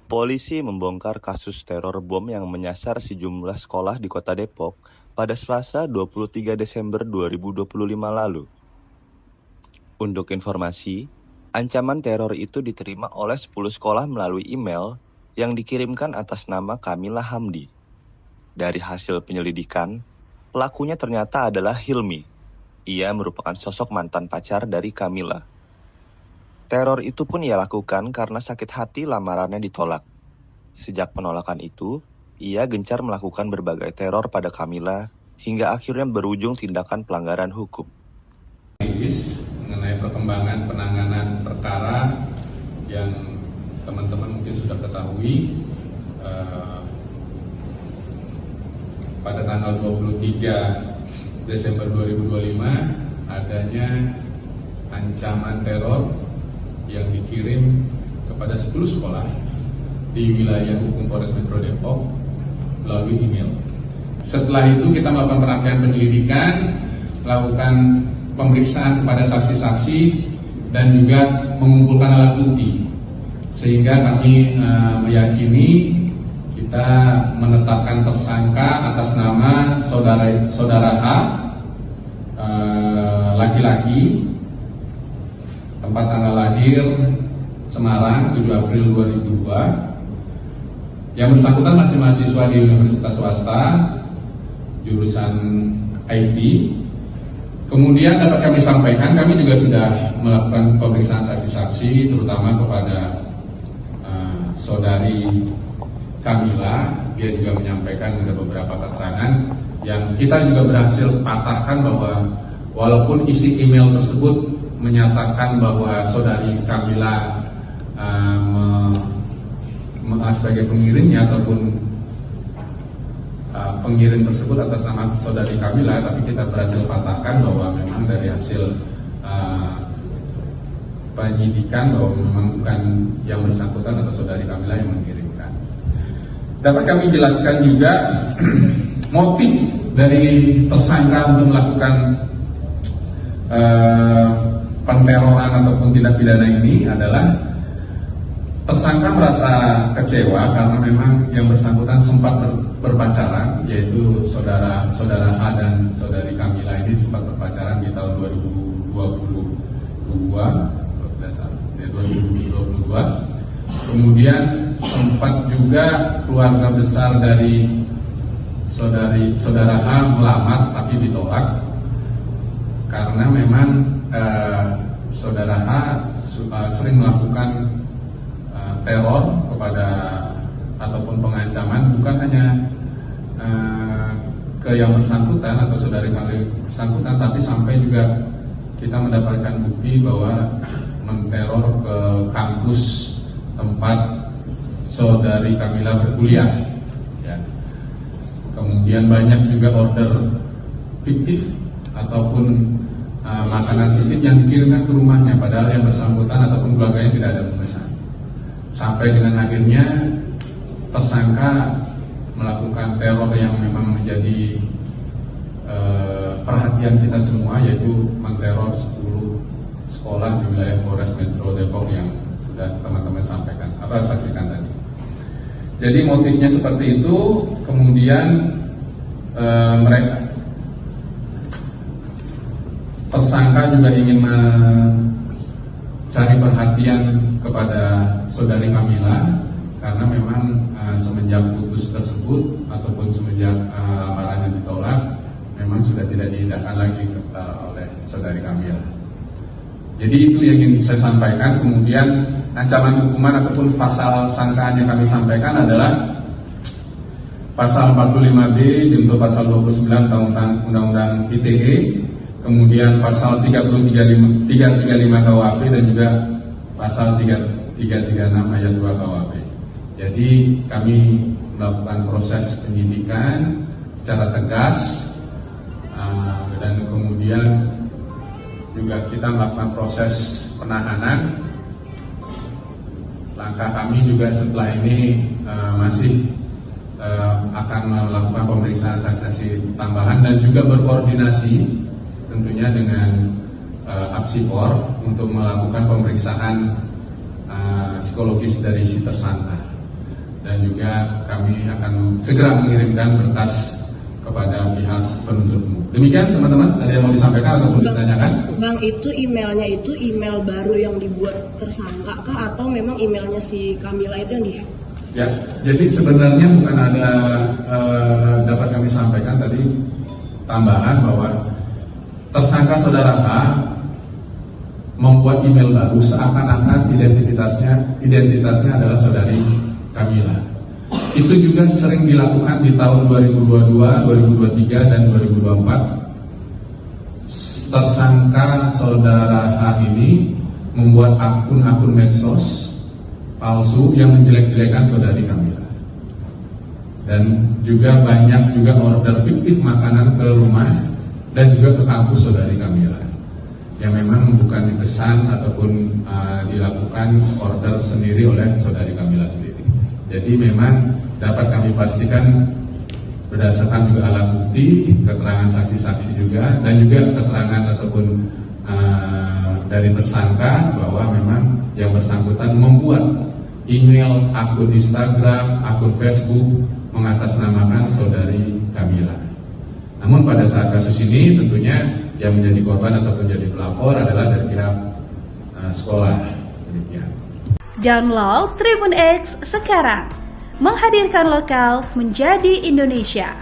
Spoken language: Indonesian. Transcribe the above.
Polisi membongkar kasus teror bom yang menyasar sejumlah sekolah di Kota Depok pada Selasa 23 Desember 2025 lalu. Untuk informasi, ancaman teror itu diterima oleh 10 sekolah melalui email yang dikirimkan atas nama Kamila Hamdi. Dari hasil penyelidikan, pelakunya ternyata adalah Hilmi. Ia merupakan sosok mantan pacar dari Kamila. Teror itu pun ia lakukan karena sakit hati lamarannya ditolak. Sejak penolakan itu, ia gencar melakukan berbagai teror pada Kamila hingga akhirnya berujung tindakan pelanggaran hukum. Mengenai perkembangan penanganan perkara yang teman-teman mungkin sudah ketahui, pada tanggal 23 Desember 2025 adanya ancaman teror yang dikirim kepada 10 sekolah di wilayah hukum Polres Metro Depok melalui email. Setelah itu kita melakukan rangkaian penyelidikan, melakukan pemeriksaan kepada saksi-saksi dan juga mengumpulkan alat bukti, sehingga kami meyakini kita menetapkan tersangka atas nama saudara H, laki-laki, tempat tanggal lahir Semarang 7 April 2002. Yang bersangkutan masih mahasiswa di Universitas Swasta jurusan IT. Kemudian dapat kami sampaikan, kami juga sudah melakukan pemeriksaan saksi-saksi, terutama kepada saudari Kamila. Dia juga menyampaikan ada beberapa keterangan yang kita juga berhasil patahkan bahwa walaupun isi email tersebut menyatakan bahwa saudari Kamila sebagai pengirimnya ataupun pengirim tersebut atas nama saudari Kamila, tapi kita berhasil patahkan bahwa memang dari hasil penyidikan bahwa memang bukan yang bersangkutan atau saudari Kamila yang mengirimkan. Dapat kami jelaskan juga motif dari tersangka untuk melakukan penteroran ataupun tindak pidana ini adalah tersangka merasa kecewa karena memang yang bersangkutan sempat berpacaran, yaitu saudara H dan saudari Kamila ini sempat berpacaran di tahun 2022. Kemudian sempat juga keluarga besar dari saudara H melamar tapi ditolak karena memang saudara H sering melakukan teror kepada ataupun pengancaman bukan hanya ke yang bersangkutan atau saudari Kamila bersangkutan, tapi sampai juga kita mendapatkan bukti bahwa menteror ke kampus tempat saudari Kamila berkuliah. Ya. Kemudian banyak juga order fiktif ataupun makanan fiktif yang dikirimkan ke rumahnya, padahal yang bersangkutan ataupun keluarganya tidak ada memesan. Sampai dengan akhirnya tersangka melakukan teror yang memang menjadi perhatian kita semua, yaitu menteror 10 sekolah di wilayah Polres Metro Depok yang sudah teman-teman sampaikan atau saksikan tadi. Jadi motifnya seperti itu. Kemudian mereka tersangka juga ingin mencari perhatian kepada saudari Kamila karena memang semenjak putus tersebut ataupun semenjak lamarannya ditolak, memang sudah tidak diindahkan lagi oleh saudari Kamila. Jadi itu yang ingin saya sampaikan. Kemudian ancaman hukuman ataupun pasal sangkaan yang kami sampaikan adalah pasal 45B junto pasal 29 Undang-Undang ITE, kemudian pasal 335 KUHP dan juga pasal 336 ayat 2 KUHP. Jadi kami melakukan proses penyidikan secara tegas dan kemudian juga kita melakukan proses penahanan. Langkah kami juga setelah ini masih akan melakukan pemeriksaan saksi-saksi tambahan dan juga berkoordinasi tentunya dengan Apsipor untuk melakukan pemeriksaan psikologis dari si tersangka. dan juga kami akan segera mengirimkan berkas kepada pihak penuntut umum. Demikian teman-teman, ada yang mau disampaikan ataupun ditanyakan? Bang, itu emailnya itu email baru yang dibuat tersangka kah atau memang emailnya si Kamila itu yang dihack? Ya, jadi sebenarnya bukan ada dapat kami sampaikan tadi tambahan bahwa tersangka saudara H membuat email baru seakan-akan identitasnya adalah saudari Kamila. Itu juga sering dilakukan di tahun 2022, 2023, dan 2024. Tersangka saudara H ini membuat akun-akun medsos palsu yang menjelek-jelekan saudari Kamila. Dan juga banyak juga order fiktif makanan ke rumah dan juga ke kampus saudari Kamila, yang memang bukan dipesan ataupun dilakukan order sendiri oleh saudari Kamila sendiri. Jadi memang dapat kami pastikan berdasarkan juga alat bukti, keterangan saksi-saksi juga, dan juga keterangan ataupun dari tersangka bahwa memang yang bersangkutan membuat email, akun Instagram, akun Facebook mengatasnamakan saudari Kamila. Namun pada saat kasus ini tentunya yang menjadi korban ataupun menjadi pelapor adalah dari pihak sekolah. Demikian. Download Tribun X sekarang, menghadirkan lokal menjadi Indonesia.